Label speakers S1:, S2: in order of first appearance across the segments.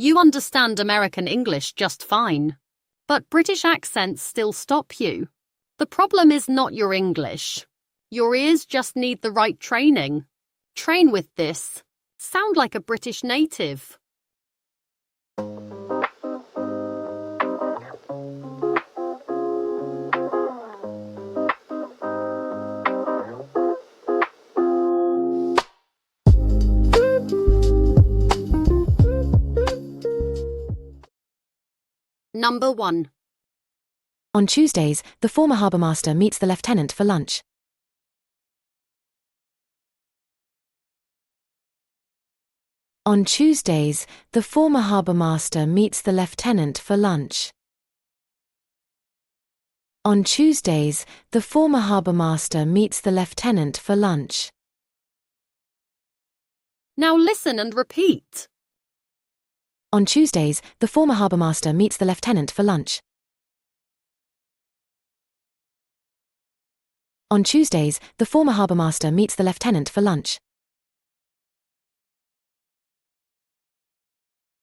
S1: You understand American English just fine, but British accents still stop you. The problem is not your English. Your ears just need the right training. Train with this. Sound like a British native. Number 1.
S2: On Tuesdays, the former harbour master meets the lieutenant for lunch. On Tuesdays, the former harbour master meets the lieutenant for lunch. On Tuesdays, the former harbour master meets the lieutenant for lunch.
S1: Now listen and repeat.
S2: On Tuesdays, the former harbour master meets the lieutenant for lunch. On Tuesdays, the former harbour master meets the lieutenant for lunch.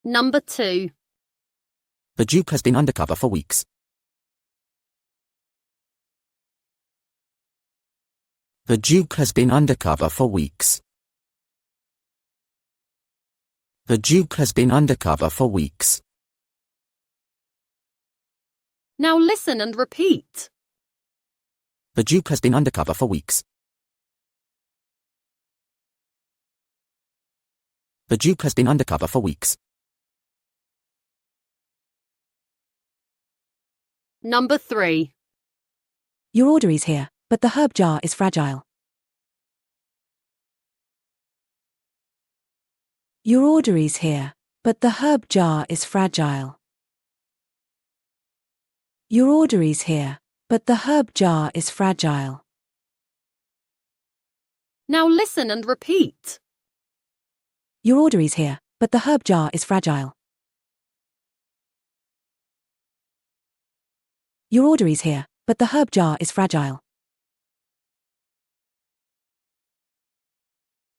S1: Number 2.
S3: The Duke has been undercover for weeks. The Duke has been undercover for weeks. The Duke has been undercover for weeks.
S1: Now listen and repeat.
S3: The Duke has been undercover for weeks. The Duke has been undercover for weeks.
S1: Number 3.
S2: Your order is here, but the herb jar is fragile. Your order is here, but the herb jar is fragile. Your order is here, but the herb jar is fragile.
S1: Now listen and repeat.
S2: Your order is here, but the herb jar is fragile. Your order is here, but the herb jar is fragile.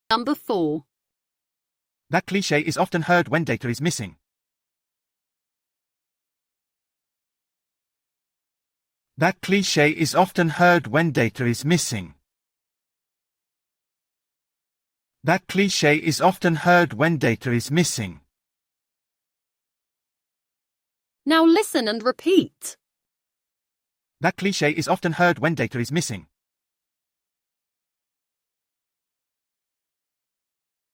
S1: Number 4.
S4: That cliché is often heard when data is missing. That cliché is often heard when data is missing. That cliché is often heard when data is missing.
S1: Now listen and repeat.
S4: That cliché is often heard when data is missing.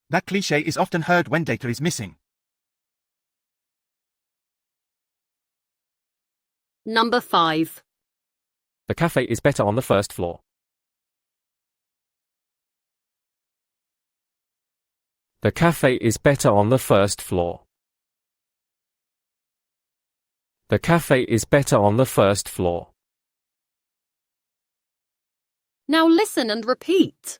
S4: That cliché is often heard when data is missing.
S1: Number 5.
S5: The cafe is better on the first floor. The cafe is better on the first floor. The cafe is better on the first floor.
S1: Now listen and repeat.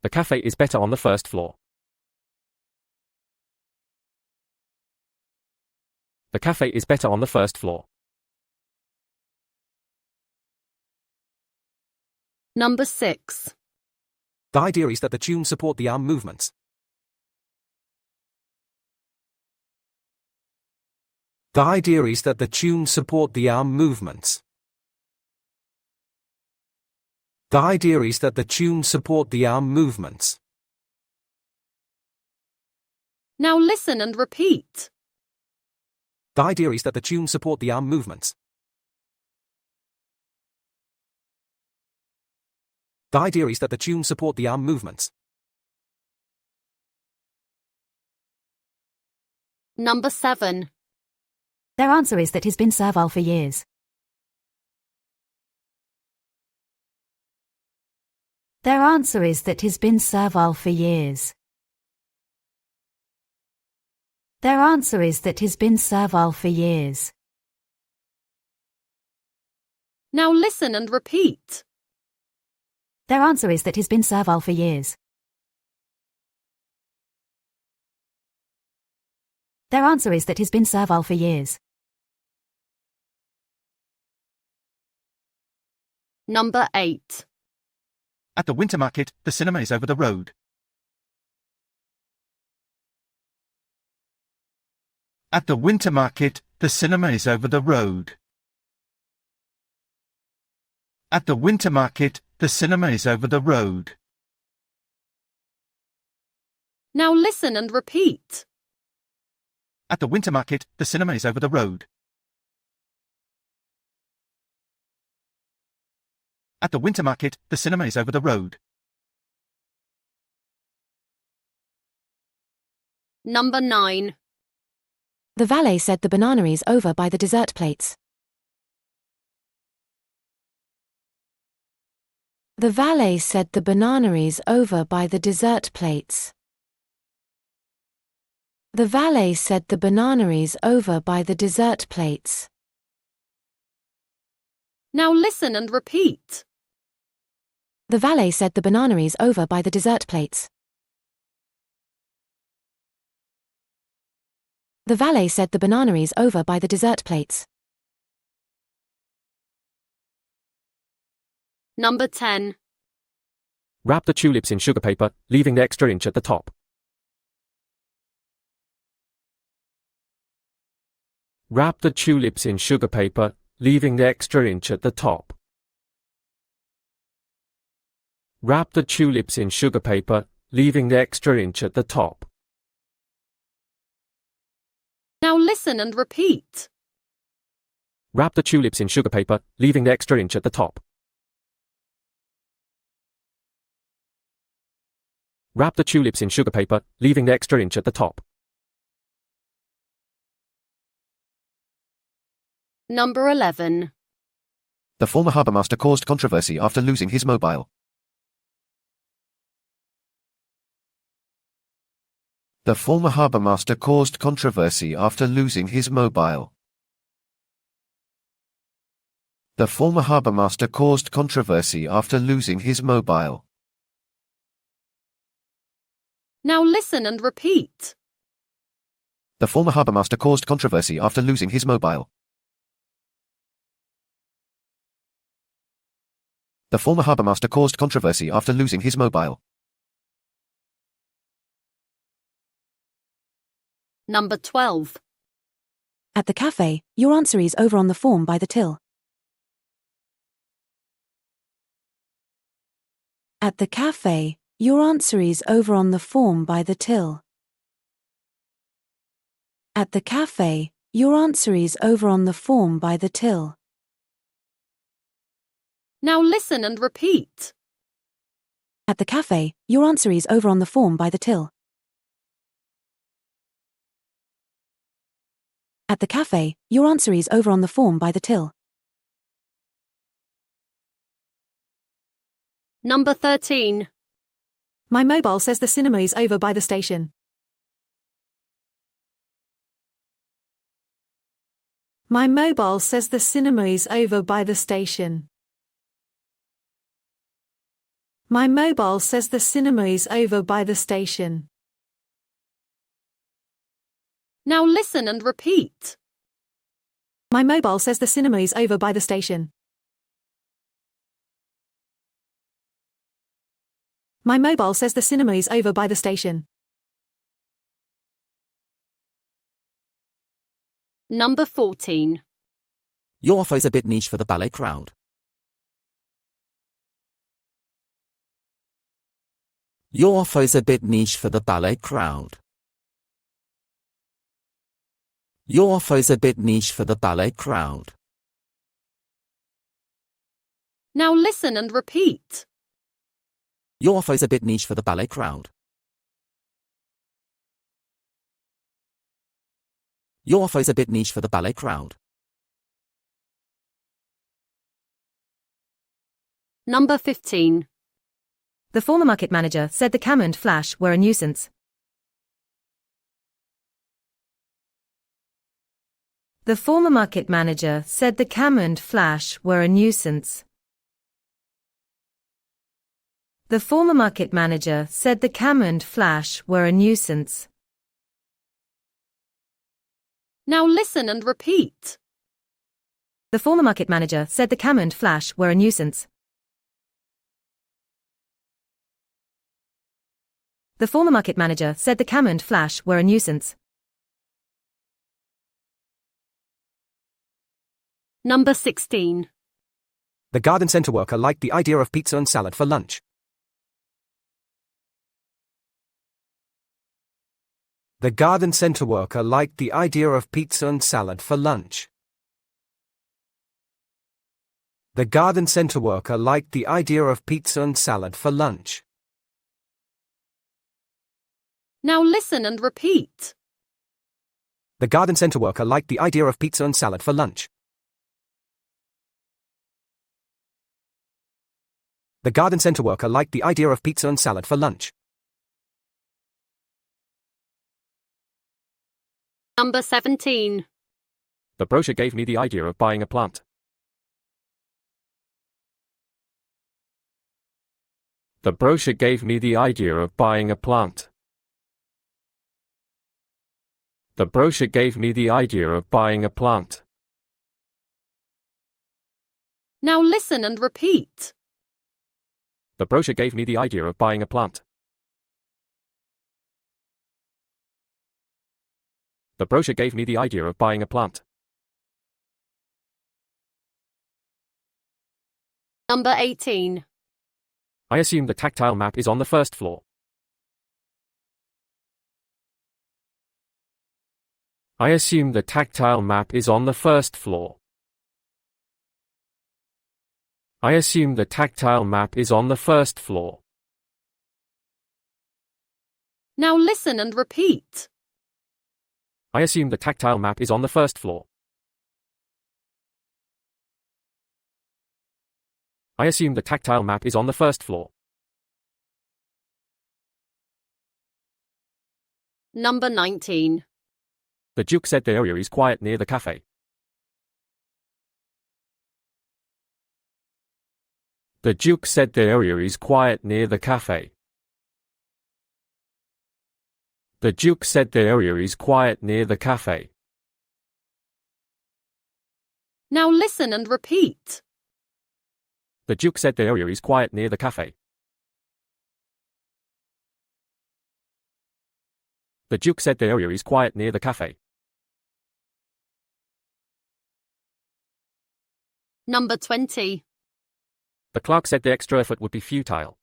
S5: The cafe is better on the first floor. The cafe is better on the first floor.
S1: Number 6.
S6: The idea is that the tunes support the arm movements. The idea is that the tunes support the arm movements. The idea is that the tunes support the arm movements.
S1: Now listen and repeat.
S6: The idea is that the tunes support the arm movements. The idea is that the tunes support the arm movements.
S1: Number 7.
S2: Their answer is that he's been servile for years. Their answer is that he's been servile for years. Their answer is that he's been servile for years.
S1: Now listen and repeat.
S2: Their answer is that he's been servile for years. Their answer is that he's been servile for years.
S1: Number 8.
S4: At the winter market, the cinema is over the road. At the winter market, the cinema is over the road. At the winter market, the cinema is over the road.
S1: Now listen and repeat.
S4: At the winter market, the cinema is over the road. At the winter market, the cinema is over the road.
S1: Number 9.
S2: The valet said the banana is over by the dessert plates. The valet said the banana is over by the dessert plates. The valet said the banana is over by the dessert plates.
S1: Now listen and repeat.
S2: The valet said the banana is over by the dessert plates. The valet said the banana is over by the dessert plates.
S1: Number 10.
S5: Wrap the tulips in sugar paper, leaving the extra inch at the top. Wrap the tulips in sugar paper, leaving the extra inch at the top. Wrap the tulips in sugar paper, leaving the extra inch at the top.
S1: Now listen and repeat.
S5: Wrap the tulips in sugar paper, leaving the extra inch at the top. Wrap the tulips in sugar paper, leaving the extra inch at the top.
S1: Number 11.
S7: The former harbourmaster caused controversy after losing his mobile. The former harbourmaster caused controversy after losing his mobile. The former harbourmaster caused controversy after losing his mobile.
S1: Now listen and repeat.
S7: The former harbourmaster caused controversy after losing his mobile. The former harbourmaster caused controversy after losing his mobile.
S1: Number 12.
S2: At the cafe, your answer is over on the form by the till. At the cafe, your answer is over on the form by the till. At the cafe, your answer is over on the form by the till.
S1: Now listen and repeat.
S2: At the cafe, your answer is over on the form by the till. At the cafe, your answer is over on the form by the till.
S1: Number 13.
S8: My mobile says the cinema is over by the station. My mobile says the cinema is over by the station. My mobile says the cinema is over by the station.
S1: Now listen and repeat.
S8: My mobile says the cinema is over by the station. My mobile says the cinema is over by the station.
S1: Number 14.
S3: Your offer is a bit niche for the ballet crowd. Your offer is a bit niche for the ballet crowd. Your offer is a bit niche for the ballet crowd.
S1: Now listen and repeat.
S3: Your offer is a bit niche for the ballet crowd. Your offer is a bit niche for the ballet crowd.
S1: Number 15.
S8: The former market manager said the camera and flash were a nuisance. The former market manager said the camera and flash were a nuisance. The former market manager said the camera and flash were a nuisance.
S1: Now listen and repeat.
S8: The former market manager said the camera and flash were a nuisance. The former market manager said the camera and flash were a nuisance.
S1: Number 16.
S6: The garden center worker liked the idea of pizza and salad for lunch. The garden center worker liked the idea of pizza and salad for lunch. The garden center worker liked the idea of pizza and salad for lunch.
S1: Now listen and repeat.
S6: The garden center worker liked the idea of pizza and salad for lunch. The garden center worker liked the idea of pizza and salad for lunch.
S1: Number 17.
S5: The brochure gave me the idea of buying a plant. The brochure gave me the idea of buying a plant. The brochure gave me the idea of buying a plant.
S1: Now listen and repeat.
S5: The brochure gave me the idea of buying a plant. The brochure gave me the idea of buying a plant.
S1: Number 18.
S5: I assume the tactile map is on the first floor. I assume the tactile map is on the first floor. I assume the tactile map is on the first floor.
S1: Now listen and repeat.
S5: I assume the tactile map is on the first floor. I assume the tactile map is on the first floor.
S1: Number 19.
S5: The Duke said the area is quiet near the cafe. The Duke said the area is quiet near the cafe. The Duke said the area is quiet near the cafe.
S1: Now listen and repeat.
S5: The Duke said the area is quiet near the cafe. The Duke said the area is quiet near the cafe.
S1: Number 20.
S5: The clerk said the extra effort would be futile.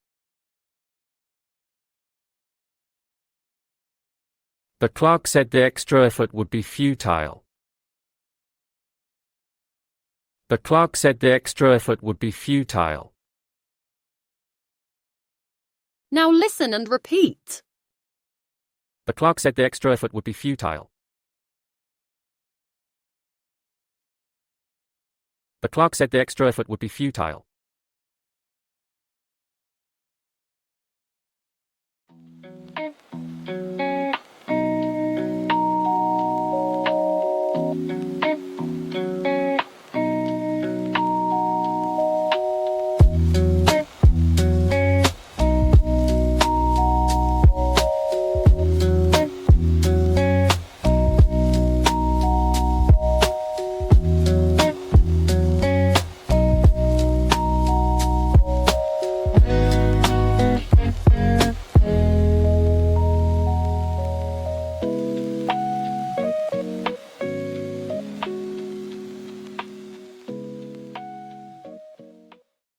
S5: The clerk said the extra effort would be futile. The clerk said the extra effort would be futile.
S1: Now listen and repeat.
S5: The clerk said the extra effort would be futile. The clerk said the extra effort would be futile.